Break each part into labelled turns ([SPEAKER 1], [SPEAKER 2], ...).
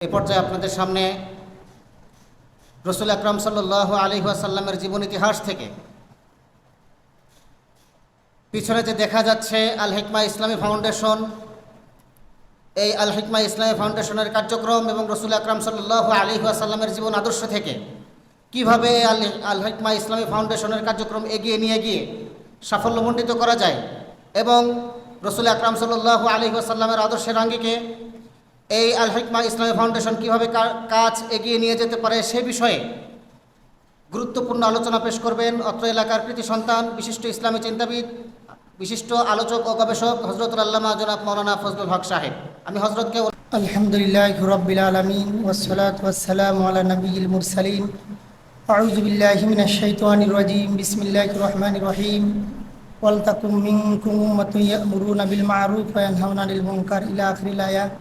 [SPEAKER 1] এই পর্যায়ে আপনাদের সামনে রাসূল আকরাম সাল্লাল্লাহু আলাইহি ওয়াসাল্লামের জীবন ইতিহাস থেকে পিছনে যে দেখা যাচ্ছে আল হিকমা ইসলামী ফাউন্ডেশন, এই আল হিকমা ইসলামী ফাউন্ডেশনের কার্যক্রম এবং রাসূল আকরাম সাল্লাল্লাহু আলাইহি ওয়াসাল্লামের জীবন আদর্শ থেকে কিভাবে আল হিকমা ইসলামী ফাউন্ডেশনের কার্যক্রম এগিয়ে নিয়ে গিয়ে সাফল্যমণ্ডিত করা যায় এবং রাসূল আকরাম সাল্লাল্লাহু আলাইহি ওয়াসাল্লামের আদর্শের আঙ্গিকে এই আল হিকমা ইসলামী ফাউন্ডেশন কীভাবে কাজ এগিয়ে নিয়ে যেতে পারে সে বিষয়ে গুরুত্বপূর্ণ আলোচনা পেশ করবেন অত্র এলাকার কৃতি সন্তান, বিশিষ্ট ইসলামী চিন্তাবিদ, বিশিষ্ট আলোচক ও গবেষক হযরতুল আল্লামা জনাব মাওলানা ফজলুল হক সাহেব। আমি হযরতকে
[SPEAKER 2] আলহামদুলিল্লাহি রাব্বিল আলামিন ওয়াসসালাতু ওয়াসসালামু আলা নবিয়িল মুরসালিন। আউযু বিল্লাহি মিনাশ শাইতানির রাজীম। বিসমিল্লাহির রহমানির রহিম। ওয়ালতাকুম মিনকুম উম্মাতুন ইয়া'মুরুনা বিল মা'রুফ ওয়া ইয়ানহাউনা আনিল মুনকার ইলা আখিরিল আয়াত।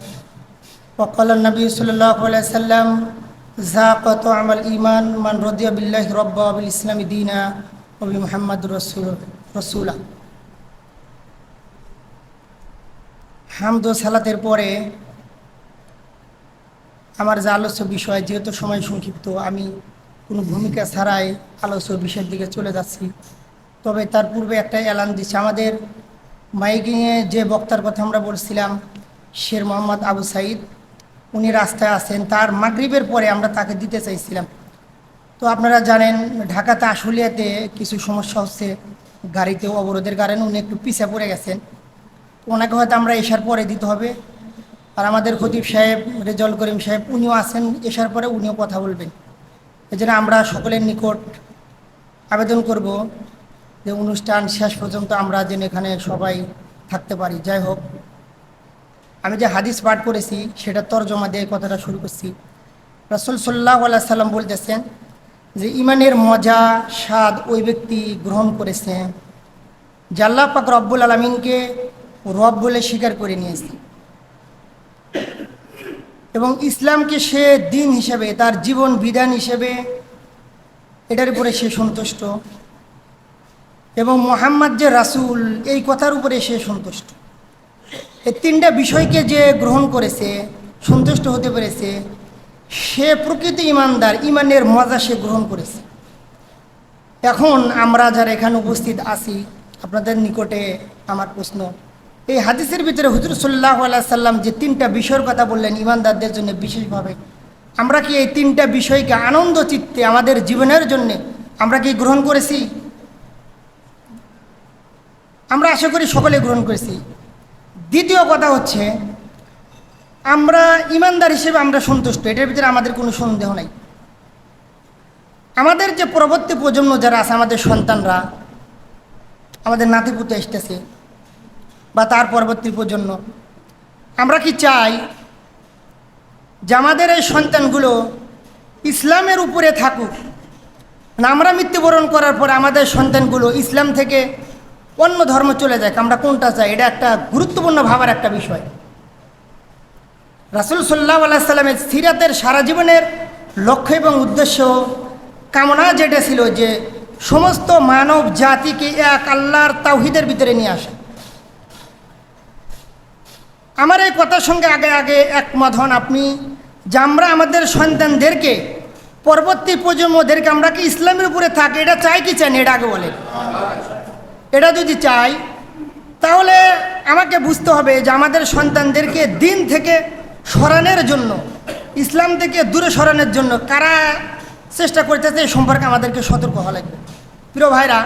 [SPEAKER 2] وقال النبي صلى الله عليه وسلم ذاق طعم الإيمان من رضي بالله ربا وبالإسلام دينا وبمحمد رسولا। হামদ ও সালাতের পরে আমার যে আলোচ্য বিষয়, যেহেতু সময় সংক্ষিপ্ত, আমি কোনো ভূমিকা ছাড়াই আলোচ্য বিষয়ের দিকে চলে যাচ্ছি। তবে তার পূর্বে একটা এলান দিচ্ছি। আমাদের মাইকিংয়ে যে বক্তার কথা আমরা বলছিলাম, শের মোহাম্মদ আবু সাইদ, উনি রাস্তায় আছেন। তার মাগরিবের পরে আমরা তাকে দিতে চাইছিলাম। তো আপনারা জানেন ঢাকাতে আশুলিয়াতে কিছু সমস্যা হচ্ছে, গাড়িতে অবরোধের কারণে উনি একটু পিছিয়ে পড়ে গেছেন। ওনাকে হয়তো আমরা এসার পরে দিতে হবে। আর আমাদের খতিব সাহেব রেজাউল করিম সাহেব, উনিও আছেন, এসার পরে উনিও কথা বলবেন। এজন্য আমরা সকলের নিকট আবেদন করব যে অনুষ্ঠান শেষ পর্যন্ত আমরা যেন এখানে সবাই থাকতে পারি। যাই হোক, আমি যে হাদিস পাঠ করেছি সেটা তরজমা দিয়ে কথাটা শুরু করছি। রাসূল সাল্লাল্লাহু আলাইহি সাল্লাম বলতেছেন যে ইমানের মজা স্বাদ ওই ব্যক্তি গ্রহণ করেছে যে আল্লাহ পাক রব্বুল আলামিনকে রব বলে স্বীকার করে নিয়েছে এবং ইসলামকে সে দিন হিসেবে, তার জীবন বিধান হিসেবে এটার উপরে সে সন্তুষ্ট এবং মুহাম্মদ যে রাসূল এই কথার উপরে সে সন্তুষ্ট। এই তিনটা বিষয়কে যে গ্রহণ করেছে, সন্তুষ্ট হতে পেরেছে, সে প্রকৃত ইমানদার, ইমানের মজা সে গ্রহণ করেছে। এখন আমরা যারা এখানে উপস্থিত আছি, আপনাদের নিকটে আমার প্রশ্ন, এই হাদিসের ভিতরে হুজুর সাল্লাল্লাহু আলাইহি সাল্লাম যে তিনটা বিষয়ের কথা বললেন ইমানদারদের জন্য বিশেষভাবে, আমরা কি এই তিনটা বিষয়কে আনন্দ চিত্তে আমাদের জীবনের জন্য আমরা কি গ্রহণ করেছি? আমরা আশা করি সকলে গ্রহণ করেছি। দ্বিতীয় কথা হচ্ছে, আমরা ইমানদার হিসেবে আমরা সন্তুষ্ট, এটার ভিতরে আমাদের কোনো সন্দেহ নাই। আমাদের যে পরবর্তী প্রজন্ম যারা আছে, আমাদের সন্তানরা, আমাদের নাতিপুতে আসতেছে বা তার পরবর্তী প্রজন্ম, আমরা কি চাই যে আমাদের এই সন্তানগুলো ইসলামের উপরে থাকুক, না আমরা মৃত্যুবরণ করার পর আমাদের সন্তানগুলো ইসলাম থেকে অন্য ধর্ম চলে যায়? আমরা কোনটা চাই? এটা একটা গুরুত্বপূর্ণ ভাবার একটা বিষয়। রাসূল সাল্লাল্লাহু আলাইহি সাল্লামের সিরাতের সারা জীবনের লক্ষ্য এবং উদ্দেশ্য কামনা যেটা ছিল যে সমস্ত মানব জাতিকে এক আল্লাহর তাওহীদের ভিতরে নিয়ে আসা। আমার এই কথার সঙ্গে আগে একমত হন আপনি যে আমরা আমাদের সন্তানদেরকে, পরবর্তী প্রজন্মদেরকে আমরা কি ইসলামের উপরে থাকে, এটা চাই কি চাই না? এটা আগে বলেন। এটা যদি চাই তাহলে আমাকে বুঝতে হবে যে আমাদের সন্তানদেরকে দিন থেকে সরানোর জন্য, ইসলাম থেকে দূরে সরানোর জন্য কারা চেষ্টা করতেছে এই সম্পর্কে আমাদেরকে সতর্ক হওয়া লাগবে। প্রিয় ভাইরা,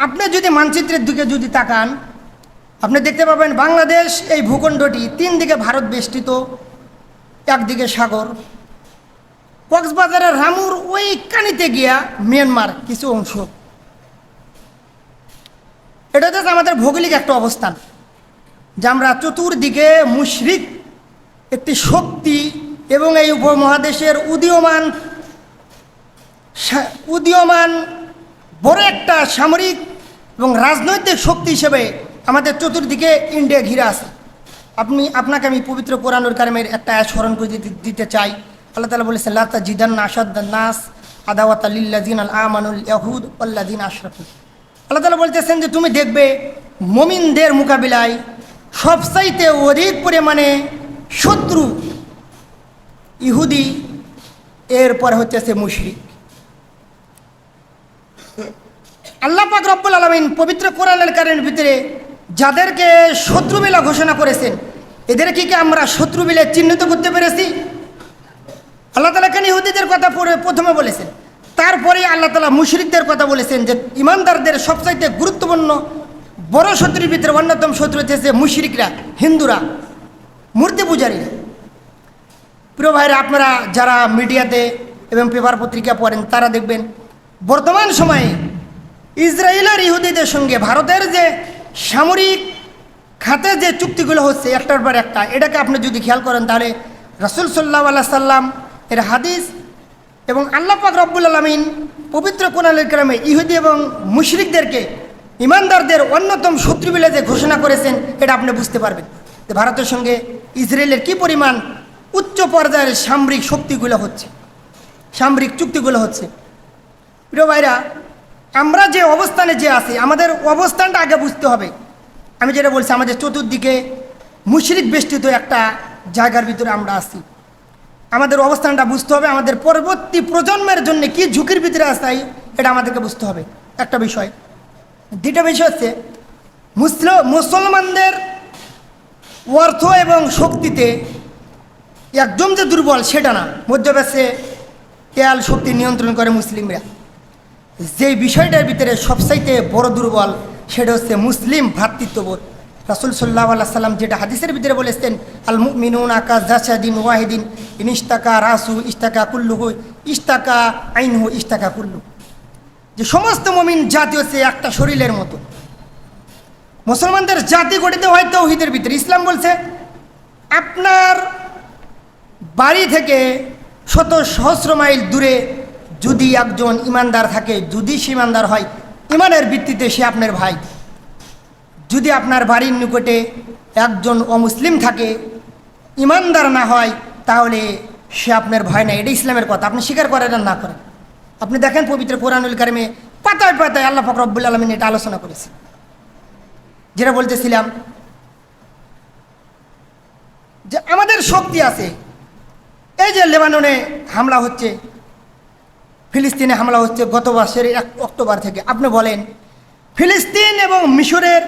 [SPEAKER 2] আপনি যদি মানচিত্রের দিকে যদি তাকান, আপনি দেখতে পাবেন বাংলাদেশ এই ভূখণ্ডটি তিন দিকে ভারত বেষ্টিত, একদিকে সাগর, কক্সবাজারের রামুর ওই কানিতে গিয়া মিয়ানমার কিছু অংশ। এটা হচ্ছে আমাদের ভৌগোলিক একটা অবস্থান যে আমরা চতুর্দিকে মুশরিক একটি শক্তি এবং এই উপমহাদেশের উদীয়মান বড় একটা সামরিক এবং রাজনৈতিক শক্তি হিসেবে আমাদের চতুর্দিকে ইন্ডিয়া ঘিরে আছে। আপনাকে আমি পবিত্র কোরআনুল কারিমের একটা আয়াত স্মরণ করে দিতে চাই। আল্লাহ তাআলা বলেছেন, লা তাজিদান্না আশাদ্দান নাস আদাওয়াতাল লিল্লাযিনা আমানুল ইয়াহুদ ওয়াল্লাযিনা আশরাকু। আল্লাহ তাআলা বলতেছেন যে তুমি দেখবে মুমিনদের মোকাবিলায় সবচাইতে অধিক পরিমাণে শত্রু ইহুদি, এরপর হচ্ছে সে মুশরিক। আল্লাহ পাক রব্বুল আলামিন পবিত্র কোরআনের কারণের ভিতরে যাদেরকে শত্রু বলে ঘোষণা করেছেন, এদেরকে কি আমরা শত্রু বলে চিহ্নিত করতে পেরেছি? আল্লাহ তাআলা কেন ইহুদিদের কথা প্রথমে বলেছেন, তারপরে আল্লাহ তাআলা মুশরিকদের কথা বলেছেন যে ইমানদারদের সবচাইতে গুরুত্বপূর্ণ বড় শত্রুর ভিতরে অন্যতম শত্রু হচ্ছে মুশরিকরা, হিন্দুরা, মূর্তি পূজারীরা। প্রিয় ভাইরা, আপনারা যারা মিডিয়াতে এবং পেপার পত্রিকা পড়েন তারা দেখবেন বর্তমান সময়ে ইসরায়েলের ইহুদিদের সঙ্গে ভারতের যে সামরিক খাতে যে চুক্তিগুলো হচ্ছে একটার পর একটা, এটাকে আপনি যদি খেয়াল করেন তাহলে রাসূল সাল্লাল্লাহু আলাইহি সাল্লাম এর হাদিস এবং আল্লাহ পাক রব্বুল আলামিন পবিত্র কোরআনুল কারীমে ইহুদি এবং মুশরিকদেরকে ইমানদারদের অন্যতম শত্রু বলে যে ঘোষণা করেছেন, এটা আপনি বুঝতে পারবেন যে ভারতের সঙ্গে ইসরায়েলের কি পরিমাণ উচ্চ পর্যায়ের সামরিক শক্তিগুলো হচ্ছে, সামরিক চুক্তিগুলো হচ্ছে। প্রিয় ভাইরা, আমরা যে অবস্থানে যে আছি, আমাদের অবস্থানটা আগে বুঝতে হবে। আমি যেটা বলছি, আমাদের চতুর্দিকে মুশরিক বেষ্টিত একটা জায়গার ভিতরে আমরা আছি। আমাদের অবস্থানটা বুঝতে হবে, আমাদের পরবর্তী প্রজন্মের জন্য কি ঝুঁকির ভিতরে আছি এটা আমাদেরকে বুঝতে হবে, একটা বিষয়। দ্বিতীয় বিষয় হচ্ছে মুসলমানদের অর্থ এবং শক্তিতে একদম যে দুর্বল সেটা না, মধ্যপ্রাচ্যে তেল শক্তি নিয়ন্ত্রণ করে মুসলিমরা। যেই বিষয়টার ভিতরে সবচাইতে বড় দুর্বল সেটা হচ্ছে মুসলিম ভ্রাতৃত্ববোধ। রাসূল সাল্লাল্লাহু আলাইহি সাল্লাম যেটা হাদিসের ভিতরে বলেছেন, আল মুমিনুনা কাজাসাদিন ওয়াহিদিন ইনিস্তাকা রাসু ইস্তাকা কুল্লুহু ইস্তাকা আইনহু ইস্তাকা কুল্লু, যে সমস্ত মুমিন জাতি হচ্ছে একটা শরীরের মতো। মুসলমানদের জাতি গঠিত হয় তাওহীদের ভিতরে। ইসলাম বলছে আপনার বাড়ি থেকে শত সহস্র মাইল দূরে যদি একজন ইমানদার থাকে, যদি সে ইমানদার হয়, ইমানের ভিত্তিতে সে আপনার ভাই। যদি আপনার বাড়ির নিকটে একজন অমুসলিম থাকে, ইমানদার না হয়, তাহলে সে আপনার ভাই না। এটা ইসলামের কথা, আপনি স্বীকার করেন আর না করেন। আপনি দেখেন পবিত্র কোরআনুল কারীমে পাতায় পাতায় আল্লাহ পাক রব্বুল আলামিন এটা আলোচনা করেছে। যেটা বলতেছিলাম যে আমাদের শক্তি আছে। এই যে লেবাননে হামলা হচ্ছে, ফিলিস্তিনে হামলা হচ্ছে গত বছরের 1 অক্টোবর থেকে, আপনি বলেন ফিলিস্তিন এবং মিশরের,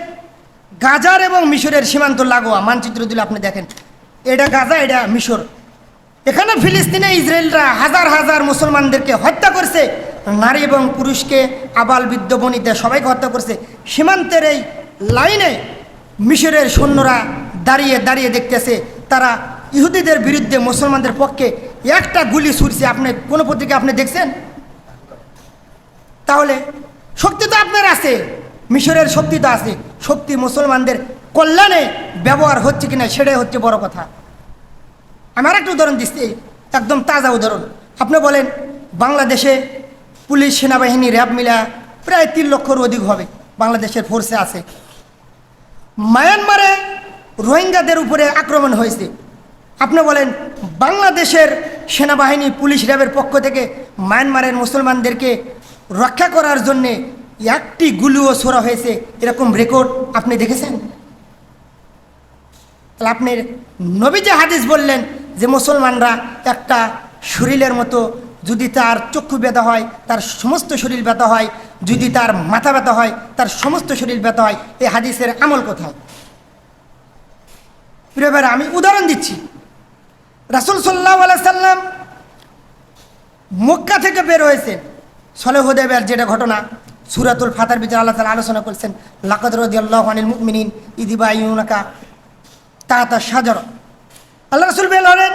[SPEAKER 2] গাজার এবং মিশরের সীমান্ত লাগোয়া মানচিত্র দিলে আপনি দেখেন, এটা গাজা, এটা মিশর। এখানে ফিলিস্তিনে ইসরায়েলরা হাজার হাজার মুসলমানদেরকে হত্যা করছে, নারী এবং পুরুষকে, আবাল বৃদ্ধ বনিতা সবাইকে হত্যা করছে। সীমান্তের এই লাইনে মিশরের সৈন্যরা দাঁড়িয়ে দাঁড়িয়ে দেখতেছে, তারা ইহুদিদের বিরুদ্ধে মুসলমানদের পক্ষে একটা গুলি ছুড়ছে। আপনি কোনো পত্রিকা আপনি দেখছেন? তাহলে শক্তি তো আপনার আছে, মিশরের শক্তি তো আছে, শক্তি মুসলমানদের কল্যাণে ব্যবহার হচ্ছে কিনা সেটাই হচ্ছে বড় কথা। আমি আর একটা উদাহরণ দিচ্ছি, একদম তাজা উদাহরণ। আপনি বলেন বাংলাদেশে পুলিশ, সেনাবাহিনী, র্যাব মিলা প্রায় 3 লক্ষর অধিক হবে বাংলাদেশের ফোর্সে আছে। মায়ানমারে রোহিঙ্গাদের উপরে আক্রমণ হয়েছে। আপনি বলেন বাংলাদেশের সেনাবাহিনী, পুলিশ, র্যাবের পক্ষ থেকে মায়ানমারের মুসলমানদেরকে রক্ষা করার জন্যে একটি গুলিও ছোড়া হয়েছে, এরকম রেকর্ড আপনি দেখেছেন? তাহলে আপনি নবী যে হাদিস বললেন যে মুসলমানরা একটা শরীরের মতো, যদি তার চক্ষু ব্যথা হয় তার সমস্ত শরীর ব্যথা হয়, যদি তার মাথা ব্যথা হয় তার সমস্ত শরীর ব্যথা হয়, এই হাদিসের আমল কোথায়? প্রিয় ভাইরা, আমি উদাহরণ দিচ্ছি। রাসূল সাল্লাল্লাহু আলাইহি সাল্লাম মক্কা থেকে বের হয়েছেন, সলহ হুদায়বিয়ার যেটা ঘটনা সূরাতুল ফাতার ভিতরে আল্লাহ তাআলা আলোচনা করেছেন, লাকাদ রাদিয়াল্লাহু আনিল মুমিনিন ইয ইউবাইয়ুনাকা তাহতা শাজারা। আল্লাহ রাসূল বের হলেন,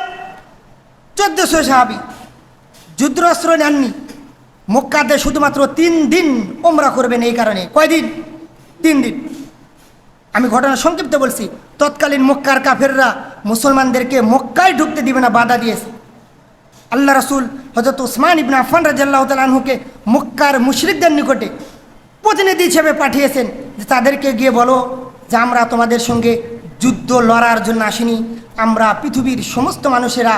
[SPEAKER 2] 1400 সাহাবী, যুদ্ধাস্ত্র নেননি। মক্কাতে শুধুমাত্র 3 দিন ওমরা করবেন। এই কারণে কয়দিন? 3 দিন। আমি ঘটনা সংক্ষিপ্ত বলছি। তৎকালীন মক্কার কাফেররা মুসলমানদেরকে মক্কায় ঢুকতে দিবে না, বাধা দিয়েছে। আল্লাহ রাসূল হযরত উসমান ইবনে আফফান রাদিয়াল্লাহু তাআলা আনহুকে মক্কার মুশরিকদের নিকটে প্রতিনিধি হিসেবে পাঠিয়েছেন যে তাদেরকে গিয়ে বলো যে আমরা তোমাদের সঙ্গে যুদ্ধ লড়ার জন্য আসিনি, আমরা পৃথিবীর সমস্ত মানুষেরা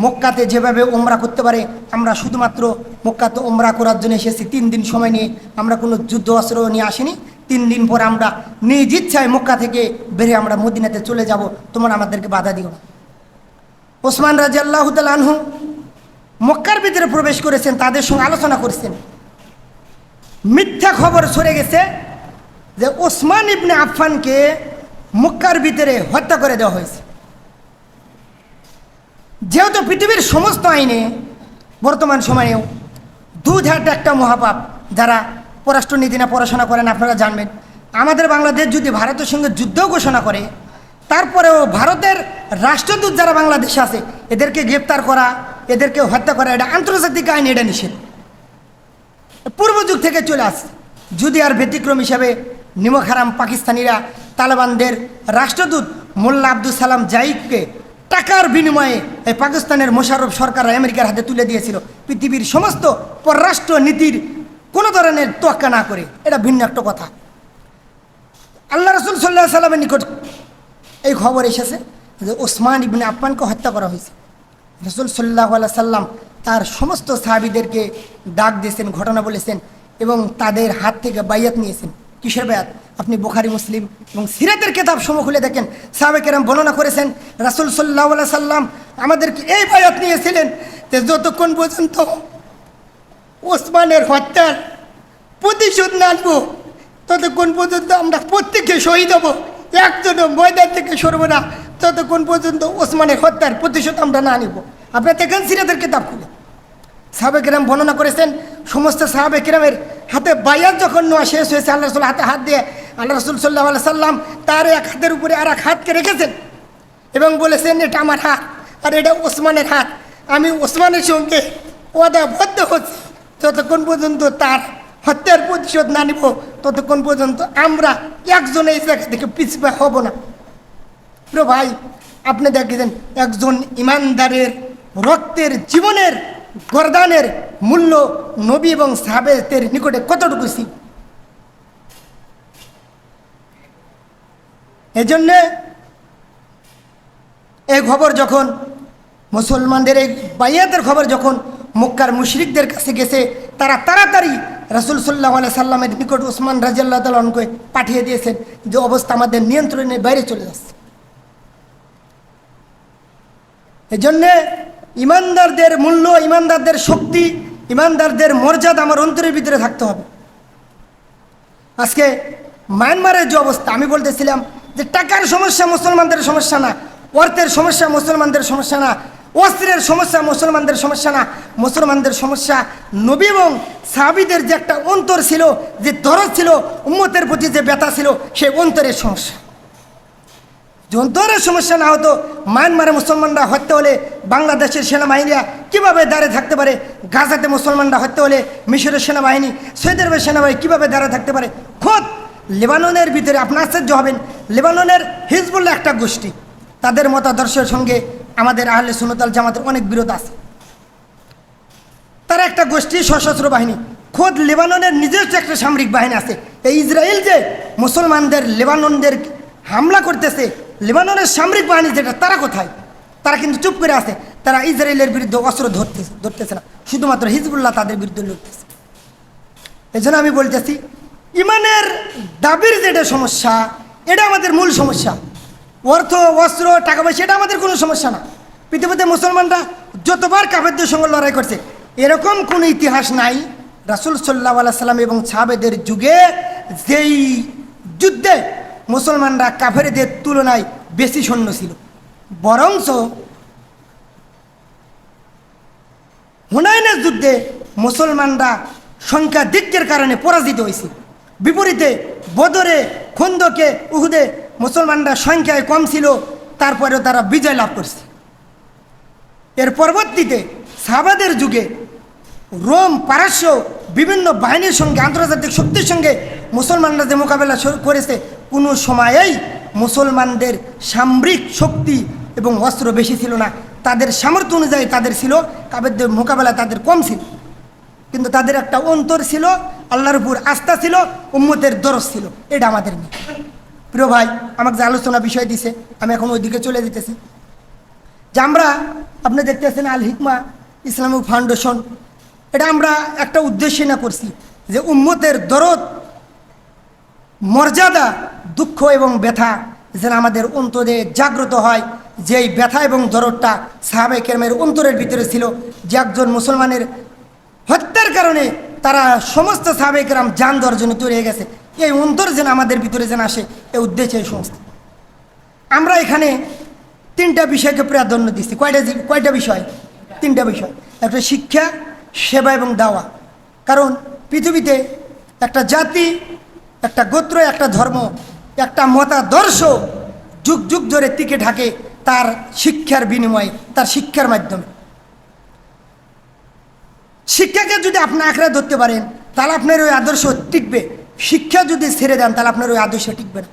[SPEAKER 2] মক্কাতে যেভাবে ওমরা করতে পারে আমরা শুধুমাত্র মক্কাতে ওমরা করার জন্য এসেছি। 3 দিন সময় নিয়ে, আমরা কোনো যুদ্ধ অস্ত্র নিয়ে আসিনি। 3 দিন পর আমরা নিজ ইচ্ছায় মক্কা থেকে বেরিয়ে আমরা মদিনাতে চলে যাব, তোমরা আমাদেরকে বাধা দিও না। ওসমান রাদিয়াল্লাহু তাআলা আনহু মক্কার ভিতরে প্রবেশ করেছেন, তাদের সঙ্গে আলোচনা করেছেন। মিথ্যা খবর ছড়ে গেছে যে ওসমান ইবনে আফফানকে মক্কার ভিতরে হত্যা করে দেওয়া হয়েছে। যেহেতু পৃথিবীর সমস্ত আইনে বর্তমান সময়েও দুধ একটা মহাপাপ, যারা পররাষ্ট্রনীতি না পড়াশোনা করেন আপনারা জানবেন। আমাদের বাংলাদেশ যদি ভারতের সঙ্গে যুদ্ধও ঘোষণা করে, তারপরেও ভারতের রাষ্ট্রদূত যারা বাংলাদেশে আছে এদেরকে গ্রেপ্তার করা, এদেরকে হত্যা করা, এটা আন্তর্জাতিক আইন, এটা নিষেধ, পূর্ব যুগ থেকে চলে আসছে। যদি আর ব্যতিক্রম হিসাবে নিমক হারাম পাকিস্তানিরা তালেবানদের রাষ্ট্রদূত মোল্লা আব্দুল সালাম জাইদকে টাকার বিনিময়ে এই পাকিস্তানের মোশাররফ সরকার আমেরিকার হাতে তুলে দিয়েছিল, পৃথিবীর সমস্ত পররাষ্ট্র নীতির কোনো ধরনের তোয়াক্কা না করে। এটা ভিন্ন একটা কথা। আল্লাহ রাসূল সাল্লাল্লাহু আলাইহি সাল্লামের নিকট এই খবর এসেছে যে ওসমান ইবনে আফফানকে হত্যা করা হয়েছে। রাসূল সাল্লাল্লাহু আলাইহি সাল্লাম তার সমস্ত সাহাবীদেরকে ডাক দিয়েছেন, ঘটনা বলেছেন এবং তাদের হাত থেকে বাইয়াত নিয়েছেন। কিসের বায়াত? আপনি বুখারী, মুসলিম এবং সিরাতের কিতাব সমূহ খুলে দেখেন, সাহাবা কেরাম বর্ণনা করেছেন রাসূল সাল্লাল্লাহু আলাইহি সাল্লাম আমাদেরকে এই বায়াত নিয়েছিলেন যে যতক্ষণ পর্যন্ত ওসমানের হত্যার প্রতিশোধ না নেব ততক্ষণ পর্যন্ত আমরা প্রত্যেকে শহীদ হব, একজনও ময়দান থেকে সরব না ততক্ষণ পর্যন্ত ওসমানের হত্যার প্রতিশোধ আমরা না নিব। আপনারা দেখেন সিরাতের কিতাব খুলে, সাহাবে কেরাম বর্ণনা করেছেন সমস্ত সাহাবে কেরামের হাতে বায়াত যখন নেওয়া শেষ হয়েছে, আল্লাহ রাসূল হাতে হাত দিয়ে আল্লাহ রাসূল সাল্লাল্লাহু আলাইহি সাল্লাম তার এক হাতের উপরে আর এক হাতকে রেখেছেন এবং বলেছেন এটা আমার হাত আর এটা ওসমানের হাত, আমি ওসমানের সঙ্গে ওয়াদাবদ্ধ হচ্ছি যতক্ষণ পর্যন্ত তার হত্যার প্রতিশোধ না নিব ততক্ষণ পর্যন্ত আমরা একজন এই জায়গা থেকে পিছপা হব না। প্রিয় ভাই, আপনি দেখেছেন একজন ইমানদারের রক্তের, জীবনের, গরদানের মূল্য নবী এবং সাহাবেদের নিকটে কতটুকু ছিল। এজন্যে এই খবর যখন মুসলমানদের, এই বাইয়াতের খবর যখন মক্কার মুশরিকদের কাছে গেছে, তারা তাড়াতাড়ি রাসূল সাল্লাল্লাহু আলাইহি সাল্লামের নিকট ওসমান রাদিয়াল্লাহু তাআলা আনহুকে পাঠিয়ে দিয়েছেন যে অবস্থা আমাদের নিয়ন্ত্রণের বাইরে চলে যাচ্ছে। এজন্যে ইমানদারদের মূল্য, ইমানদারদের শক্তি, ইমানদারদের মর্যাদা আমার অন্তরের ভিতরে থাকতে হবে। আজকে মায়ানমারের যে অবস্থা, আমি বলতেছিলাম যে টাকার সমস্যা মুসলমানদের সমস্যা না, অর্থের সমস্যা মুসলমানদের সমস্যা না, অস্ত্রের সমস্যা মুসলমানদের সমস্যা না, মুসলমানদের সমস্যা নবী এবং সাহাবীদের যে একটা অন্তর ছিল, যে দরদ ছিল, উম্মতের প্রতি যে ব্যথা ছিল, সেই অন্তরের সমস্যা। যে অন্তরের সমস্যা না হতো, মায়ানমারে মুসলমানরা হত্যা হলে বাংলাদেশের সেনাবাহিনীরা কীভাবে দাঁড়িয়ে থাকতে পারে? গাজাতে মুসলমানরা হত্যা হলে মিশরের সেনাবাহিনী, সৌদি আরবের সেনাবাহিনী কীভাবে দাঁড়িয়ে থাকতে পারে? খোদ লেবাননের ভিতরে আপনি আশ্চর্য হবেন, লেবাননের হিজবুল্লাহ একটা গোষ্ঠী, তাদের মতাদর্শের সঙ্গে আমাদের আহলে সুন্নাত ওয়াল জামাতের অনেক বিরোধ আছে। তারা একটা গোষ্ঠী, সশস্ত্র বাহিনী, খোদ লেবাননের নিজস্ব একটা সামরিক বাহিনী আছে। এই ইসরায়েল যে মুসলমানদের লেবাননদের হামলা করতেছে, লেবাননের সামরিক বাহিনী যেটা, তারা কোথায়? তারা কিন্তু চুপ করে আছে। তারা ইসরায়েলের বিরুদ্ধে অস্ত্র ধরতেছে না, শুধুমাত্র হিজবুল্লাহ তাদের বিরুদ্ধে লড়তেছে। এই জন্য আমি বলতেছি, ইমানের দাবির যেটা সমস্যা, এটা আমাদের মূল সমস্যা। অর্থ, অস্ত্র, টাকা পয়সা এটা আমাদের কোনো সমস্যা না। পৃথিবীতে মুসলমানরা যতবার কাফেরদের সঙ্গে লড়াই করছে, এরকম কোনো ইতিহাস নাই রাসূল সাল্লাল্লাহু আলাইহি সাল্লাম এবং সাহাবেদের যুগে যেই যুদ্ধে মুসলমানরা কাফেরদের তুলনায় বেশি সৈন্য ছিল। বরঞ্চ হুনাইনের যুদ্ধে মুসলমানরা সংখ্যাধিক্যের কারণে পরাজিত হয়েছে। বিপরীতে বদরে, খন্দকে, উহুদে মুসলমানরা সংখ্যায় কম ছিল, তারপরেও তারা বিজয় লাভ করছে। এর পরবর্তীতে সাহাবাদের যুগে রোম, পারস্য বিভিন্ন বাহিনীর সঙ্গে, আন্তর্জাতিক শক্তির সঙ্গে মুসলমানরা যে মোকাবেলা করেছে, কোনো সময়েই মুসলমানদের সামরিক শক্তি এবং অস্ত্র বেশি ছিল না। তাদের সামর্থ্য অনুযায়ী তাদের ছিল, কাফেরদের মোকাবেলা তাদের কম ছিল, কিন্তু তাদের একটা অন্তর ছিল, আল্লাহর উপর আস্থা ছিল, উম্মতের দরদ ছিল। এটা আমাদের নেই। প্রিয় ভাই, আমাকে যে আলোচনা বিষয় দিছে, আমি এখন ওইদিকে চলে যেতেছি। যে আমরা, আপনি দেখতেছেন আল হিকমা ইসলামিক ফাউন্ডেশন, এটা আমরা একটা উদ্দেশ্যে না করছি যে উম্মতের দরদ, মর্যাদা, দুঃখ এবং ব্যথা যেন আমাদের অন্তরে জাগ্রত হয়, যে এই ব্যথা এবং দরদটা সাহাবায়ে কেরামের অন্তরের ভিতরে ছিল, যে একজন মুসলমানের হত্যার কারণে তারা সমস্ত সাহাবায়ে কেরাম জান দেওয়ার জন্য তৈরি হয়ে গেছে, এই অন্তর যেন আমাদের ভিতরে যেন আসে, এই উদ্দেশ্যে এই সমস্ত। আমরা এখানে 3টা বিষয়কে প্রাধান্য দিচ্ছি। কয়টা বিষয়? 3টা বিষয়। একটা শিক্ষা, সেবা এবং দাওয়া। কারণ পৃথিবীতে একটা জাতি, একটা গোত্র, একটা ধর্ম, একটা মতাদর্শ যুগ যুগ ধরে টিকে থাকে তার শিক্ষার বিনিময়ে, তার শিক্ষার মাধ্যমে। শিক্ষাকে যদি আপনি আঁকড়ে ধরতে পারেন তাহলে আপনার ওই আদর্শ টিকবে। শিক্ষা যদি ছেড়ে দেন তাহলে আপনার ওই আদর্শ টিকবে না।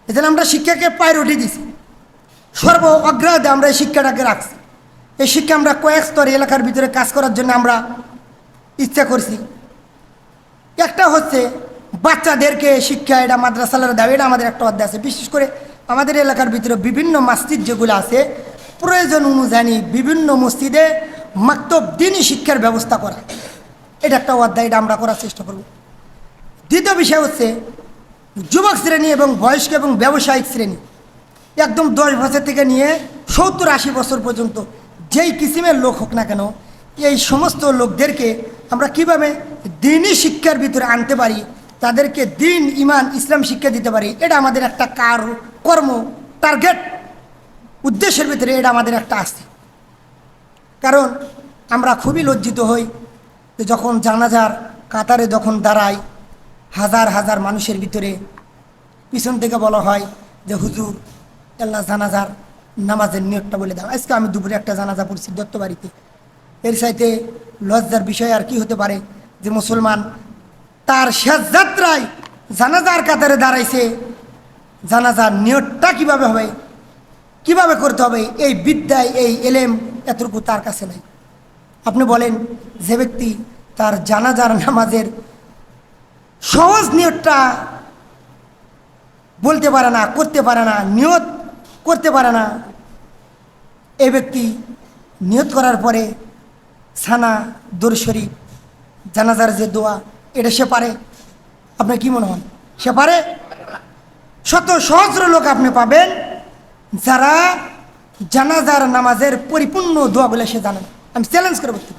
[SPEAKER 2] এজন্য আমরা শিক্ষাকে প্রায়োরিটি দিছি, সর্ব অগ্রাধিতে আমরা এই শিক্ষাটাকে রাখছি। এই শিক্ষা আমরা কয়েক স্তরে এলাকার ভিতরে কাজ করার জন্য আমরা ইচ্ছা করছি। একটা হচ্ছে বাচ্চাদেরকে শিক্ষা, এটা মাদ্রাসার দাবি, এটা আমাদের একটা অধ্যায় আছে। বিশেষ করে আমাদের এলাকার ভিতরে বিভিন্ন মসজিদ যেগুলো আছে, প্রয়োজন অনুযায়ী বিভিন্ন মসজিদে মাকতব দ্বীনি শিক্ষার ব্যবস্থা করা, এটা একটা অধ্যায়, এটা আমরা করার চেষ্টা করব। দ্বিতীয় বিষয় হচ্ছে যুবক শ্রেণী এবং বয়স্ক এবং ব্যবসায়িক শ্রেণী, একদম 10 বছর থেকে নিয়ে 70-80 বছর পর্যন্ত যেই কিসিমের লোক হোক না কেন, এই সমস্ত লোকদেরকে আমরা কিভাবে দ্বীনি শিক্ষার ভিতরে আনতে পারি, তাদেরকে দ্বীন, ইমান, ইসলাম শিক্ষা দিতে পারি, এটা আমাদের একটা কর্ম টার্গেট, উদ্দেশ্যের ভিতরে এটা আমাদের একটা আছে। কারণ আমরা খুবই লজ্জিত হই যে যখন জানাজার কাতারে যখন দাঁড়াই, হাজার হাজার মানুষের ভিতরে পিছন থেকে বলা হয় যে হুজুর আল্লাহ জানাজার নামাজের নিয়তটা বলে দাও। আজকে আমি দুপুরে একটা জানাজা পড়ছি দত্তবাড়িতে। এর সাথে লজ্জার বিষয় আর কি হতে পারে যে মুসলমান তার শেষ যাত্রায় জানাজার কাতারে দাঁড়াইছে, জানাজার নিয়তটা কিভাবে হবে, কিভাবে করতে হবে, এই বিদ্যায়, এই এলেম এতটুকু তার কাছে নাই। আপনি বলেন যে ব্যক্তি তার জানাজার নামাজের সহজ নিয়তটা বলতে পারে না, করতে পারে না, নিয়ত করতে পারে না, এই ব্যক্তি নিয়ত করার পরে সানা, দরুদ শরীফ, জানাজার যে দোয়া, এটা সে পারে? আপনার কি মনে হয় সে পারে? শত সহস্র লোক আপনি পাবেন যারা জানাজার নামাজের পরিপূর্ণ দোয়াগুলো সে জানে না। আমি চ্যালেঞ্জ করে বলতে।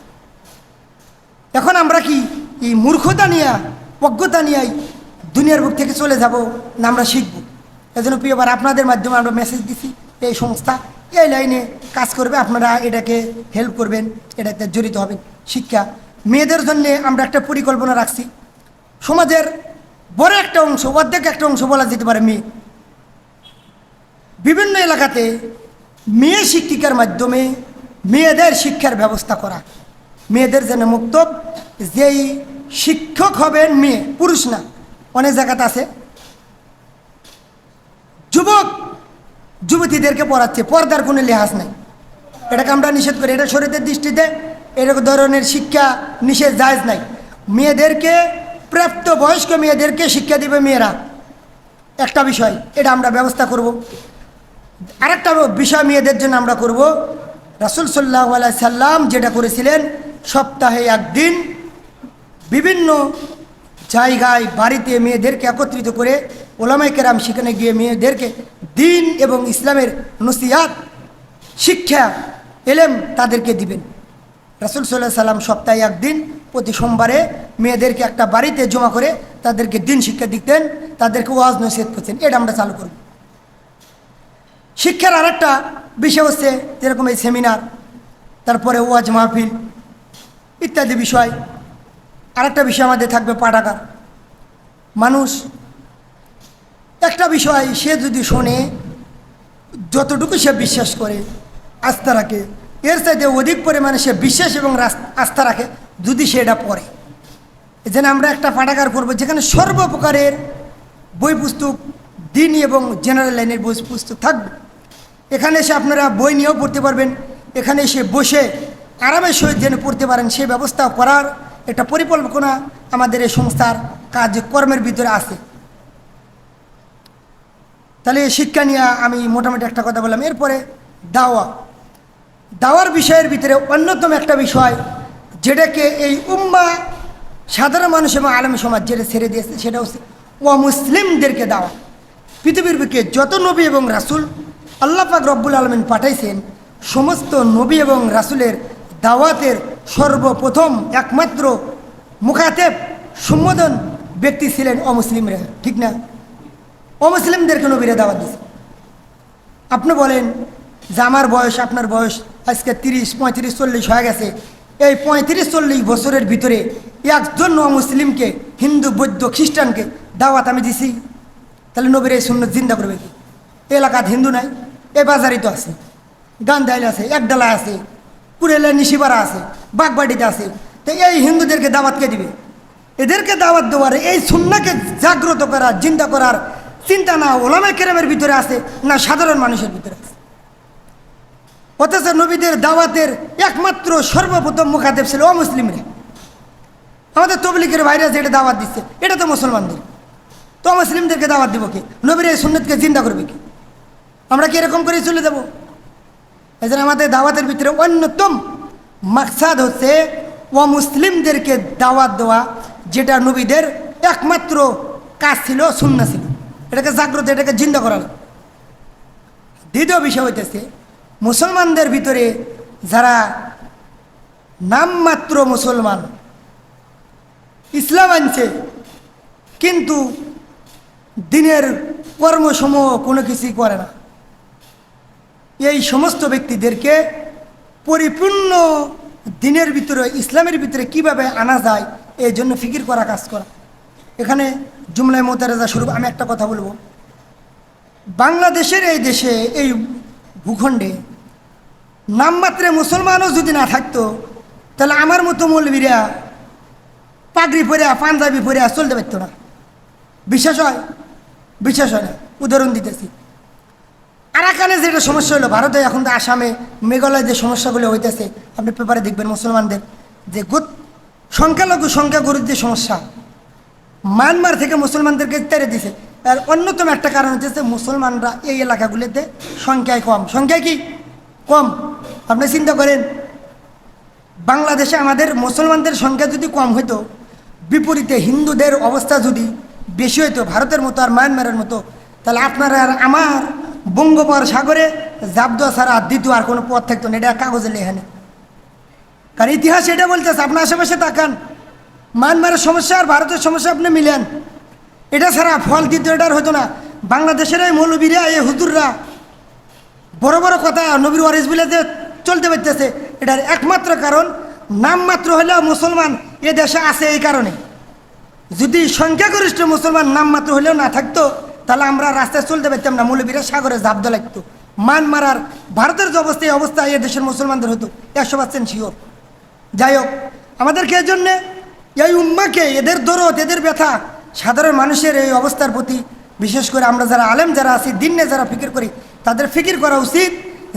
[SPEAKER 2] এখন আমরা কি এই মূর্খতা নিয়ে, অজ্ঞতা নিয়ে দুনিয়ার বুক থেকে চলে যাব না আমরা শিখব? এই জন্য প্রিয়বার আপনাদের মাধ্যমে আমরা মেসেজ দিছি, এই সংস্থা এই লাইনে কাজ করবে, আপনারা এটাকে হেল্প করবেন, এটাতে জড়িত হবেন। শিক্ষা মেয়েদের জন্য আমরা একটা পরিকল্পনা রাখছি। সমাজের বড় একটা অংশ, অর্ধেক একটা অংশ বলা যেতে পারে মেয়ে। বিভিন্ন এলাকাতে মেয়ে শিক্ষিকার মাধ্যমে মেয়েদের শিক্ষার ব্যবস্থা করা, মেয়েদের যেন মুক্তব, যেই শিক্ষক হবেন মেয়ে, পুরুষ না। অনেক জায়গাতে আছে যুবক যুবতীদেরকে পড়াচ্ছে, পর্দার কোনো লেহাজ নাই, এটাকে আমরা নিষেধ করি। এটা শরীয়তের দৃষ্টিতে এরকম ধরনের শিক্ষা নিষেধ জায়েজ নাই। মেয়েদেরকে, প্রাপ্ত বয়স্ক মেয়েদেরকে শিক্ষা দিবে মেয়েরা, একটা বিষয়, এটা আমরা ব্যবস্থা করব। আরেকটা বিষয় মেয়েদের জন্য আমরা করব, রাসূল সাল্লাল্লাহু আলাইহি সাল্লাম যেটা করেছিলেন, সপ্তাহে একদিন বিভিন্ন জায়গায় বাড়িতে মেয়েদেরকে একত্রিত করে ওলামায়ে কেরাম সেখানে গিয়ে মেয়েদেরকে দ্বীন এবং ইসলামের নসিহাত, শিক্ষা, এলেম তাদেরকে দিবেন। রাসূল সাল্লাল্লাহু আলাইহি সাল্লাম সপ্তাহে একদিন প্রতি সোমবারে মেয়েদেরকে একটা বাড়িতে জমা করে তাদেরকে দ্বীন শিক্ষা দিতেন, তাদেরকে ওয়াজ নসিহত করতেন। এটা আমরা চালু করব। শিক্ষার আরেকটা বিষয় হচ্ছে যেরকম এই সেমিনার, তারপরে ওয়াজ মাহফিল ইত্যাদি বিষয়। আরেকটা বিষয় আমাদের থাকবে পাঠাগার। মানুষ একটা বিষয় সে যদি শোনে, যতটুকু সে বিশ্বাস করে, আস্থা রাখে, এর চাইতে অধিক পরিমাণে সে বিশ্বাস এবং আস্থা রাখে যদি সে এটা পড়ে। এজন্য আমরা একটা পাঠাগার করব যেখানে সর্বপ্রকারের বই পুস্তক, দ্বীনি এবং জেনারেল লাইনের বই পুস্তক থাকবে। এখানে এসে আপনারা বই নিয়েও পড়তে পারবেন, এখানে এসে বসে আরামের সহিত যেন পড়তে পারেন সেই ব্যবস্থা করার একটা পরিকল্পনা আমাদের এই সংস্থার কাজকর্মের ভিতরে আছে। তাহলে শিক্ষা নিয়ে আমি মোটামুটি একটা কথা বললাম। এরপরে দাওয়ার বিষয়ের ভিতরে অন্যতম একটা বিষয় যেটাকে এই উম্মাহ, সাধারণ মানুষ এবং আলেম সমাজ যেটা ছেড়ে দিয়েছে, সেটা হচ্ছে মুসলিমদেরকে দাওয়া। পৃথিবীর বুকে যত নবী এবং রাসূল আল্লাহ পাক রব্বুল আলমিন পাঠাইছেন সমস্ত নবী এবং রাসূলের দাওয়াতের সর্বপ্রথম একমাত্র মুখাতেব সম্বোধন ব্যক্তি ছিলেন অমুসলিমরা, ঠিক না? অমুসলিমদেরকে নবীরা দাওয়াত দিয়েছে। আপনি বলেন যে আমার বয়স, আপনার বয়স আজকে 30, 35, 40 হয়ে গেছে, এই 35-40 বছরের ভিতরে একজন অমুসলিমকে, হিন্দু, বৌদ্ধ, খ্রিস্টানকে দাওয়াত আমি দিছি, তাহলে নবীর এই সুন্নত জিন্দা করবে কি? এই এলাকাত হিন্দু নাই, এই বাজারই তো আছে, গান্ধাইল আছে, একডালা আছে, পুরেলে নিশিপাড়া আছে, বাগবাড়িতে আছে, তো এই হিন্দুদেরকে দাওয়াত কে দিবে? এদেরকে দাওয়াত দেওয়ার, এই সুন্নাহকে জাগ্রত করার, জিন্দা করার চিন্তা না ওলামায়ে কেরামের ভিতরে আছে, না সাধারণ মানুষের ভিতরে আছে। অথচ নবীদের দাওয়াতের একমাত্র সর্বপ্রথম মুখাতেব ছিল অমুসলিমরা। আমাদের তবলিগের ভাইরা যেটা দাওয়াত দিচ্ছে, এটা তো মুসলমানদের, তো মুসলিমদেরকে দাওয়াত দিব কি? নবীর এই সুন্নতকে জিন্দা করবে কি? আমরা কি এরকম করে চলে যাব? এই জন্য আমাদের দাওয়াতের ভিতরে অন্যতম মাকসাদ হচ্ছে অমুসলিমদেরকে দাওয়াত দেওয়া, যেটা নবীদের একমাত্র কাজ ছিল, সুন্নাহ ছিল, এটাকে জাগ্রত, এটাকে জিন্দা করা। দ্বিতীয় বিষয় হইতেছে মুসলমানদের ভিতরে যারা নামমাত্র মুসলমান, ইসলাম আনছে কিন্তু দিনের কর্মসমূহ কোনো কিছুই করে না, এই সমস্ত ব্যক্তিদেরকে পরিপূর্ণ দিনের ভিতরে, ইসলামের ভিতরে কিভাবে আনা যায়, এই জন্য ফিকির করা, কাজ করা। এখানে জুমলায় মোতারাজা স্বরূপ আমি একটা কথা বলবো। বাংলাদেশের এই দেশে, এই ভূখণ্ডে নামমাত্রে মুসলমানও যদি না থাকতো, তাহলে আমার মতো মৌলবীরা পাগড়ি পরিয়া, পাঞ্জাবি পরিয়া চলতে পারতো না। বিশ্বাস হয়? বিশ্বাস হয় না। উদাহরণ দিতেছি, আরাকানে যেটা সমস্যা হলো, ভারতে এখন তো আসামে, মেঘালয় যে সমস্যাগুলো হইতেছে, আপনি পেপারে দেখবেন মুসলমানদের যে সংখ্যালঘু, সংখ্যাগুরুর যে সমস্যা, মায়ানমার থেকে মুসলমানদেরকে তেড়ে দিছে। আর অন্যতম একটা কারণ হচ্ছে মুসলমানরা এই এলাকাগুলিতে সংখ্যায় কম। সংখ্যায় কি কম? আপনি চিন্তা করেন, বাংলাদেশে আমাদের মুসলমানদের সংখ্যা যদি কম হইতো, বিপরীতে হিন্দুদের অবস্থা যদি বেশি হইতো, ভারতের মতো আর মায়ানমারের মতো, তাহলে আপনার আর আমার বঙ্গোপসাগরে জাপ দেওয়া ছাড়া দ্বিতীয় আর কোনো পথ থাকতো না। এটা কাগজে লেখা নেই, কারণ ইতিহাস এটা বলতেছে। আপনার আশেপাশে তাকান, মায়ানমারের সমস্যা আর ভারতের সমস্যা আপনি মিলেন, এটা ছাড়া ফল দ্বিতীয়টার হতো না। বাংলাদেশের এই মৌলবীরা, এই হুজুররা বড় বড় কথা নবীর ওয়ারিস বিলাতে চলতে পারতেছে, এটার একমাত্র কারণ নামমাত্র হলেও মুসলমান এ দেশে আছে। এই কারণে যদি সংখ্যাগরিষ্ঠ মুসলমান নামমাত্র হলেও না থাকতো, তাহলে আমরা রাস্তায় চলতে পারতাম না, মৌলবীরা সাগরে ঝাঁপ দেওয়া লাগতো। মায়ানমার আর ভারতের যে অবস্থা, এই অবস্থা এ দেশের মুসলমানদের হতো 100% শিওর। যাই হোক, আমাদেরকে এই জন্যে এই উম্মাকে, এদের দরদ, এদের ব্যথা, সাধারণ মানুষের এই অবস্থার প্রতি, বিশেষ করে আমরা যারা আলেম যারা আছি, দিনে যারা ফিকির করি, তাদের ফিকির করা উচিত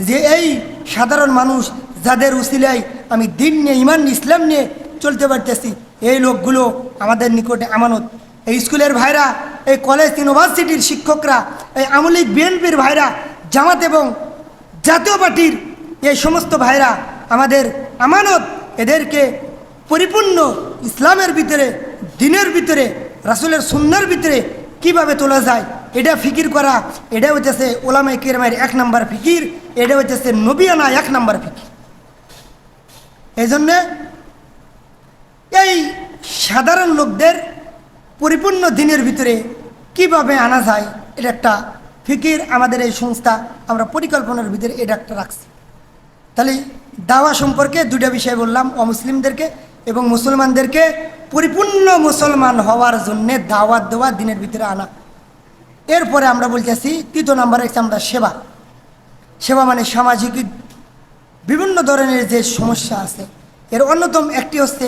[SPEAKER 2] যে এই সাধারণ মানুষ যাদের উসিলায় আমি দিন নিয়ে, ইমান, ইসলাম নিয়ে চলতে পারতেছি, এই লোকগুলো আমাদের নিকটে আমানত। এই স্কুলের ভাইরা, এই কলেজ, ইউনিভার্সিটির শিক্ষকরা, এই আমলিক বিএনপির ভাইরা, জামাত এবং জাতীয় পার্টির এই সমস্ত ভাইরা আমাদের আমানত। এদেরকে পরিপূর্ণ ইসলামের ভিতরে, দিনের ভিতরে, রাসূলের সুন্নাহর ভিতরে কিভাবে তোলা যায়, এটা ফিকির করা, এটা হইতেছে ওলামায়ে কেরামের 1 নম্বর ফিকির, এটা হইতেছে নবিয়ানা 1 নম্বর ফিকির। এই জন্যে এই সাধারণ লোকদের পরিপূর্ণ দিনের ভিতরে কিভাবে আনা যায়, এটা একটা ফিকির আমাদের এই সংস্থা, আমরা পরিকল্পনার ভিতরে এটা একটা রাখছি। তাহলে দাওয়া সম্পর্কে 2টা বিষয় বললাম, অমুসলিমদেরকে এবং মুসলমানদেরকে পরিপূর্ণ মুসলমান হওয়ার জন্যে দাওয়াত দেওয়া, দিনের ভিতরে আনা। এরপরে আমরা বলতেছি 3 নম্বরে আমরা সেবা। সেবা মানে সামাজিক বিভিন্ন ধরনের যে সমস্যা আছে, এর অন্যতম একটি হচ্ছে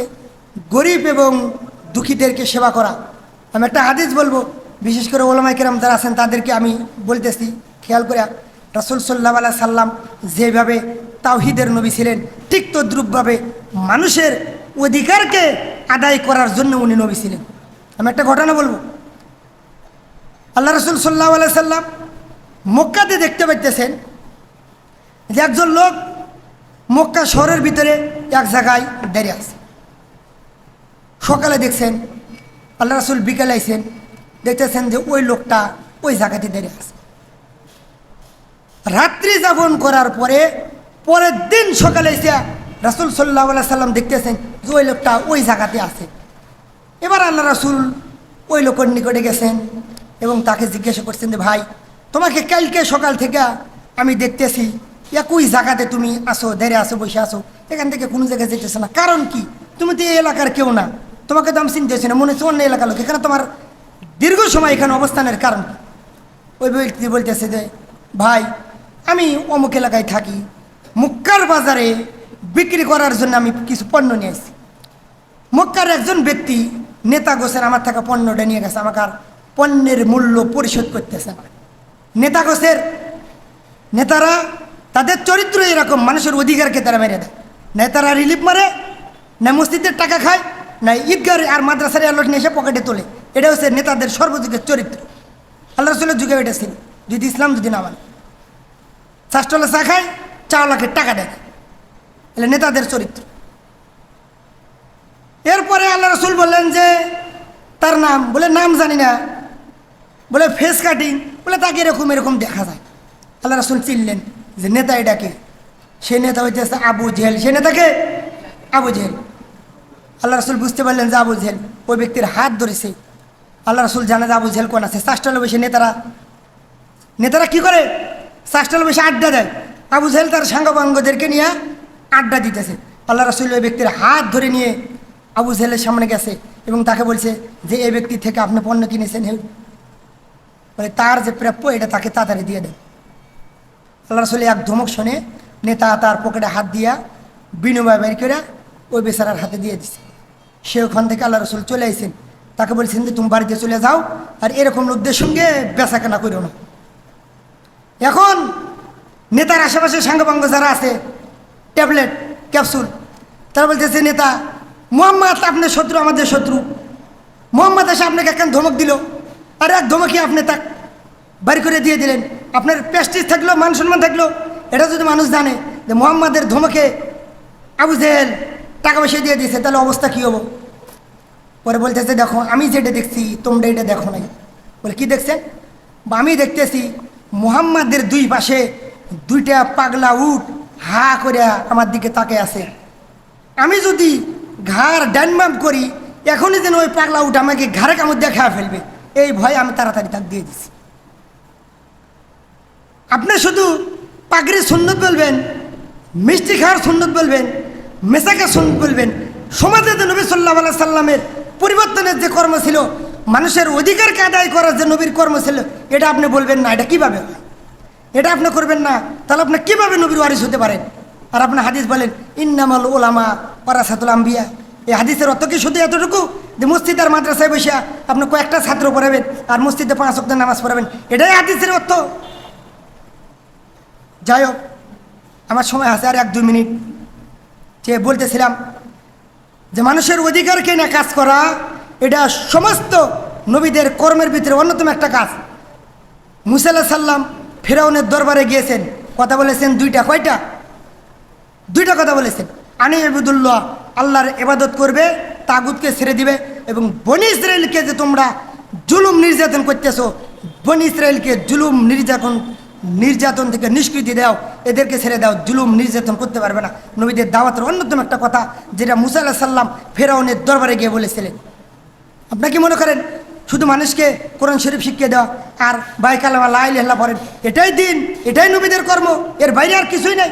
[SPEAKER 2] গরিব এবং দুঃখীদেরকে সেবা করা। আমি একটা হাদিস বলবো, বিশেষ করে ওলামায়ে কেরাম যারা আছেন তাদেরকে আমি বলতেছি, খেয়াল করে। রাসূল সাল্লাল্লাহু আলাইহি সাল্লাম যেভাবে তাওহীদের নবী ছিলেন, ঠিক তদ্রূপভাবে মানুষের অধিকারকে আদায় করার জন্য উনি নবী ছিলেন। আমি একটা ঘটনা বলবো। আল্লাহ রাসূল সাল্লাল্লাহু আলাইহি সাল্লাম মক্কাতে দেখতে পাইতেছেন যে একজন লোক মক্কা শহরের ভিতরে এক জায়গায় দাঁড়িয়ে আছে। সকালে দেখছেন, আল্লাহ রাসূল বিকেলে আইছেন, দেখতেছেন যে ওই লোকটা ওই জায়গাতে দাঁড়িয়ে আছে। রাত্রি যাপন করার পরে পরের দিন সকালে এসে রাসূল সাল্লাল্লাহু আলাইহি সাল্লাম দেখতেছেন যে ওই লোকটা ওই জায়গাতে আছে। এবার আল্লাহ রাসূল ওই লোকের নিকটে গেছেন এবং তাকে জিজ্ঞাসা করছেন যে ভাই, তোমাকে কালকে সকাল থেকে আমি দেখতেছি একই জায়গাতে তুমি আসো, দাঁড়িয়ে আসো, বসে আসো, এখান থেকে কোনো জায়গায় যেতেছে না, কারণ কি? তুমি তো এই এলাকার কেউ না, তোমাকে তো আমি চিনতেছি না, মনে হচ্ছে অন্য এলাকার লোক, এখানে তোমার দীর্ঘ সময় এখানে অবস্থানের কারণ কি? ওই ব্যক্তি বলতেছে যে ভাই, আমি অমুক এলাকায় থাকি, মক্কার বাজারে বিক্রি করার জন্য আমি কিছু পণ্য নিয়ে আসছি। মক্কার একজন ব্যক্তি নেতা গোছের আমার থেকে পণ্যটা নিয়ে গেছে, আমাকে আর পণ্যের মূল্য পরিশোধ করতেছে না। নেতা গোছের নেতারা তাদের চরিত্র এরকম, মানুষের অধিকারকে তারা মেরে দেয়। নেতারা রিলিফ মারে, না মসজিদের টাকা খায়, না ঈদগাহ আর মাদ্রাসার অ্যালট নিয়ে এসে পকেটে তোলে। এটা হচ্ছে নেতাদের সর্বযুগের চরিত্র। আল্লাহ রাসূলের যুগে এটা ছিল, যদি ইসলাম যদি না মানে। চাষটলা চা খায়, চাওলাকে টাকা দেয়, এলে নেতাদের চরিত্র। এরপরে আল্লাহ রাসূল বললেন যে তার নাম, বলে নাম জানি না, বলে ফেস কাটিং, বলে তাকে এরকম এরকম দেখা যায়। আল্লাহ রাসূল চিনলেন যে নেতা এটাকে, সে নেতা হইতেছে আবু জেহেল। সে নেতাকে আবু জেহেল। আল্লাহ রাসূল বুঝতে পারলেন যে আবু জেহেল, ওই ব্যক্তির হাত ধরেছে। আল্লাহ রাসূল জানে যে আবু জেহেল কোন আছে। চাষটলে বসে নেতারা কি করে? চাষটলে বসে আড্ডা দেয়। আবু জেহেল তার সাঙ্গপাঙ্গদেরকে নিয়ে আড্ডা দিতেছে। আল্লাহ রাসূল ওই ব্যক্তির হাত ধরে নিয়ে আবু জেহেলের সামনে গেছে এবং তাকে বলছে যে এই ব্যক্তি থেকে আপনি পণ্য কিনেছেন, বলে তার যে প্রাপ্য এটা তাকে তাড়াতাড়ি দিয়ে দেন। আল্লাহ রাসূল এক ধমক শুনে নেতা তার পকেটে হাত দিয়া বিনিময় বের করে ওই বেচারার হাতে দিয়ে দিছে। সে ওখান থেকে আল্লাহ রাসূল চলে আসেন, তাকে বলছেন যে তুমি বাড়িতে চলে যাও, আর এরকম লোকদের সঙ্গে বেচা কেনা করো না। এখন নেতার আশেপাশে সাঙ্গপাঙ্গ যারা আছে, ট্যাবলেট ক্যাপসুল, তারা বলতেছে নেতা মুহাম্মদ আপনার শত্রু, আমাদের শত্রু। মুহাম্মদ এসে আপনাকে একখান ধমক দিল, আর এক ধমকে আপনি তা বাড়ি করে দিয়ে দিলেন। আপনার প্রেস্টিজ থাকলো, মান সম্মান থাকলো, এটা যদি মানুষ জানে যে মুহাম্মাদের ধমকে আবু জেহেল টাকা পয়সা দিয়ে দিয়েছে, তাহলে অবস্থা কী হবো? পরে বলতেছে দেখো আমি যেটা দেখছি তোমরা এটা দেখো নাই। বলে কি দেখছেন? বা আমি দেখতেছি মুহাম্মাদের দুই পাশে দুইটা পাগলা উট হা করে আমার দিকে তাকে আছে। আমি যদি ঘাড় ডাইনবাম করি, এখনই যেন ওই পাগলা উট আমাকে ঘাড়ে কামড় দিয়ে খেয়ে ফেলবে, এই ভয় আমি তাড়াতাড়ি তাক দিয়ে দিছি। আপনি শুধু পাগড়ি সুন্নত বলবেন, মিষ্টি খাওয়ার সুন্নত বলবেন, মেসাকে সুন্নত বলবেন, সমাজে যে নবী সাল্লাল্লাহু আলাইহি সাল্লামের পরিবর্তনের যে কর্ম ছিল, মানুষের অধিকারকে আদায় করার যে নবীর কর্ম ছিল, এটা আপনি বলবেন না, এটা কিভাবে হয়? এটা আপনি করবেন না, তাহলে আপনি কিভাবে নবীর ওয়ারিস হতে পারেন? আর আপনি হাদিস বলেন ইন্নামাল উলামা ওয়ারাসাতুল আম্বিয়া। এই হাদিসের অর্থ কি শুধু এতটুকু যে মসজিদ আর মাদ্রাসায় বসে আপনি কয়েকটা ছাত্র পড়াবেন আর মসজিদে 5 ওয়াক্ত নামাজ পড়াবেন, এটাই হাদিসের অর্থ? যাই হোক, আমার সময় আছে আর 1-2 মিনিট। যে বলতেছিলাম যে মানুষের অধিকারকে না কাজ করা, এটা সমস্ত নবীদের কর্মের ভিতরে অন্যতম একটা কাজ। মুসা আলাইহিস সালাম ফেরাউনের দরবারে গিয়েছেন, কথা বলেছেন দুইটা। কয়টা? 2টা কথা বলেছেন। আনি ইবুদুল্লাহ, আল্লাহর ইবাদত করবে, তাগুতকে ছেড়ে দিবে, এবং বনি ইসরায়েলকে যে তোমরা জুলুম নির্যাতন করতেছো, বনি ইসরায়েলকে জুলুম নির্যাতন থেকে নিষ্কৃতি দাও, এদেরকে ছেড়ে দাও, জুলুম নির্যাতন করতে পারবে না। নবীদের দাওয়াতের অন্যতম একটা কথা, যেটা মুসা আলাইহিস সালাম ফেরাউনের দরবারে গিয়ে বলেছিলেন। আপনারা কি মনে করেন শুধু মানুষকে কোরআন শরীফ শিখিয়ে দেওয়া আর বাই কালামা লা ইলাহা ইল্লাল্লাহ পড়েন, এটাই দিন, এটাই নবীদের কর্ম, এর বাইরে আর কিছুই নাই?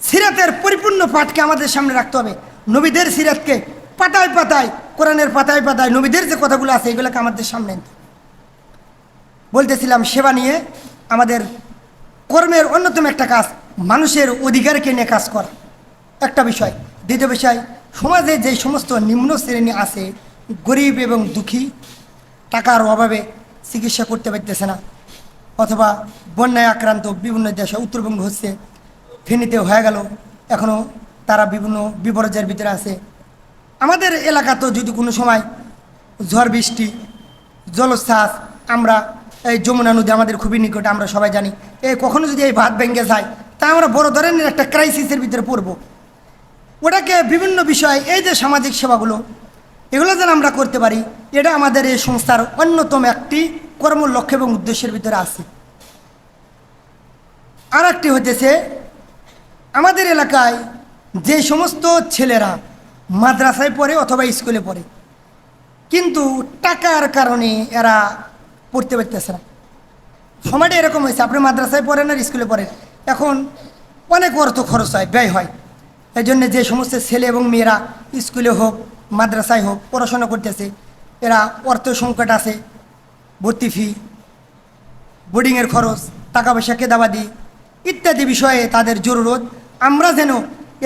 [SPEAKER 2] সিরাতের পরিপূর্ণ পাঠকে আমাদের সামনে রাখতে হবে। নবীদের সিরাতকে পাতায় পাতায়, কোরআনের পাতায় পাতায় নবীদের যে কথাগুলো আছে এগুলোকে আমাদের সামনে আনতে। বলতেছিলাম সেবা নিয়ে আমাদের কর্মের অন্যতম একটা কাজ মানুষের অধিকারকে নিয়ে কাজ করা, একটা বিষয়। দ্বিতীয় বিষয়, সমাজে যে সমস্ত নিম্ন শ্রেণী আছে, গরিব এবং দুঃখী, টাকার অভাবে চিকিৎসা করতে পারতেছে না, অথবা বন্যায় আক্রান্ত বিভিন্ন দেশে, উত্তরবঙ্গ হচ্ছে, ফেনীতে হয়ে গেল, এখনও তারা বিভিন্ন বিপর্যয়ের ভিতরে আছে। আমাদের এলাকাতেও যদি কোনো সময় ঝড় বৃষ্টি, জলোচ্ছ্বাস, আমরা এই যমুনা নদী আমাদের খুবই নিকটে, আমরা সবাই জানি, কখনো যদি এই ভাত ভেঙে যায় তা আমরা বড় ধরনের একটা ক্রাইসিসের ভিতরে পড়ব। ওটাকে বিভিন্ন বিষয়, এই যে সামাজিক সেবাগুলো, এগুলো যেন আমরা করতে পারি, এটা আমাদের এই সংস্থার অন্যতম একটি কর্ম লক্ষ্য এবং উদ্দেশ্যের ভিতরে আছে। আর একটি হতেছে আমাদের এলাকায় যে সমস্ত ছেলেরা মাদ্রাসায় পড়ে অথবা স্কুলে পড়ে, কিন্তু টাকার কারণে এরা পড়তে পারতেছে না। সময়টা এরকম হয়েছে, আপনি মাদ্রাসায় পড়েন আর স্কুলে পড়েন, এখন অনেক অর্থ খরচ হয়, ব্যয় হয়। এই জন্য যে সমস্ত ছেলে এবং মেয়েরা স্কুলে হোক মাদ্রাসায় হোক পড়াশোনা করতেছে, এরা অর্থ সংকট আছে, ভর্তি ফি, বোর্ডিংয়ের খরচ, টাকা পয়সা কেদাবাদি ইত্যাদি বিষয়ে তাদের জরুরত। আমরা যেন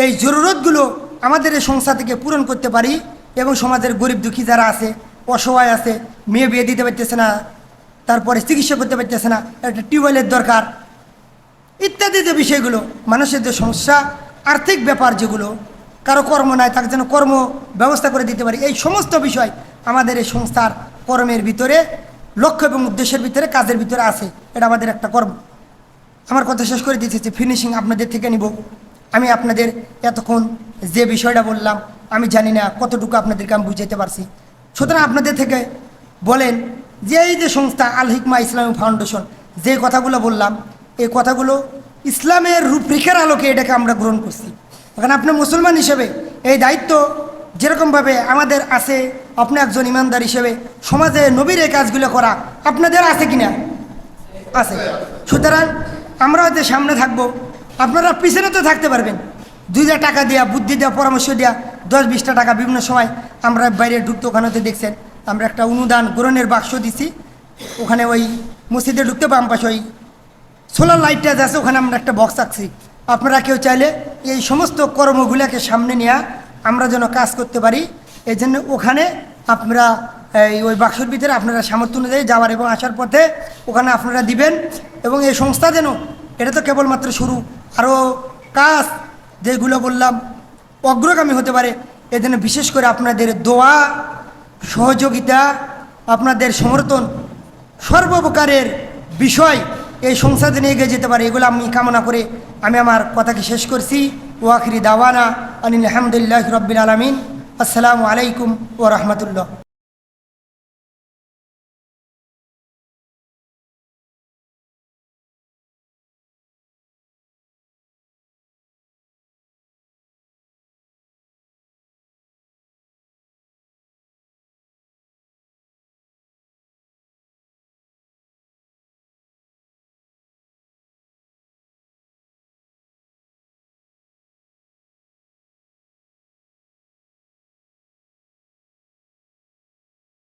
[SPEAKER 2] এই জরুরতগুলো আমাদের এই সংস্থা থেকে পূরণ করতে পারি এবং সমাজের গরিব দুঃখী যারা আছে, অসহায় আছে, মেয়ে বিয়ে দিতে পারতেছে না, তারপরে চিকিৎসা করতে পারতেছে না, একটা টিউবওয়েলের দরকার ইত্যাদি যে বিষয়গুলো, মানুষের যে সমস্যা, আর্থিক ব্যাপার যেগুলো, কারো কর্ম নাই তাকে যেন কর্ম ব্যবস্থা করে দিতে পারি, এই সমস্ত বিষয় আমাদের এই সংস্থার কর্মের ভিতরে, লক্ষ্য এবং উদ্দেশ্যের ভিতরে, কাজের ভিতরে আছে। এটা আমাদের একটা কর্ম। আমার কথা শেষ করে দিতেছি, ফিনিশিং আপনাদের থেকে নিব। আমি আপনাদের এতক্ষণ যে বিষয়টা বললাম আমি জানি না কতটুকু আপনাদেরকে আমি বুঝাইতে পারছি। সুতরাং আপনাদের থেকে বলেন যে এই যে সংস্থা আল হিকমা ইসলামিক ফাউন্ডেশন, যে কথাগুলো বললাম এই কথাগুলো ইসলামের রূপরেখার আলোকে এটাকে আমরা গ্রহণ করছি। এখন আপনি মুসলমান হিসেবে এই দায়িত্ব যেরকমভাবে আমাদের আছে, আপনি একজন ইমানদার হিসেবে সমাজে নবীর এই কাজগুলো করা আপনাদের আছে কিনা? আছে। সুতরাং আমরা হয়তো সামনে থাকবো, আপনারা পিছনে তো থাকতে পারবেন। 2 টাকা দেওয়া, বুদ্ধি দেওয়া, পরামর্শ দেওয়া, 10-20টা টাকা বিভিন্ন সময় আমরা বাইরে ঢুকতে, ওখানেতে দেখছেন আমরা একটা অনুদান গ্রহণের বাক্স দিছি, ওখানে ওই মসজিদে ঢুকতে বাম পাশে ওই সোলার লাইটটা আছে, ওখানে আমরা একটা বক্স রাখছি। আপনারা কেউ চাইলে এই সমস্ত কর্মগুলোকে সামনে নিয়ে আমরা যেন কাজ করতে পারি, এই জন্য ওখানে আপনারা ওই বাক্সের ভিতরে আপনারা সামর্থ্য অনুযায়ী যাওয়ার এবং আসার পথে ওখানে আপনারা দিবেন। এবং এই সংস্থা যেন, এটা তো কেবলমাত্র শুরু, আরও কাজ যেগুলো বললাম অগ্রগামী হতে পারে, এজন্য বিশেষ করে আপনাদের দোয়া, সহযোগিতা, আপনাদের সমর্থন, সর্বপ্রকারের বিষয় এই সংস্থা যেন এগিয়ে যেতে পারে, এগুলো আমি কামনা করে আমি আমার কথাকে শেষ করছি। ওয়াখিরি দাওয়ানা আনিল হামদুলিল্লাহি রাব্বিল আলামিন। আসসালামু আলাইকুম ওয়া রাহমাতুল্লাহ।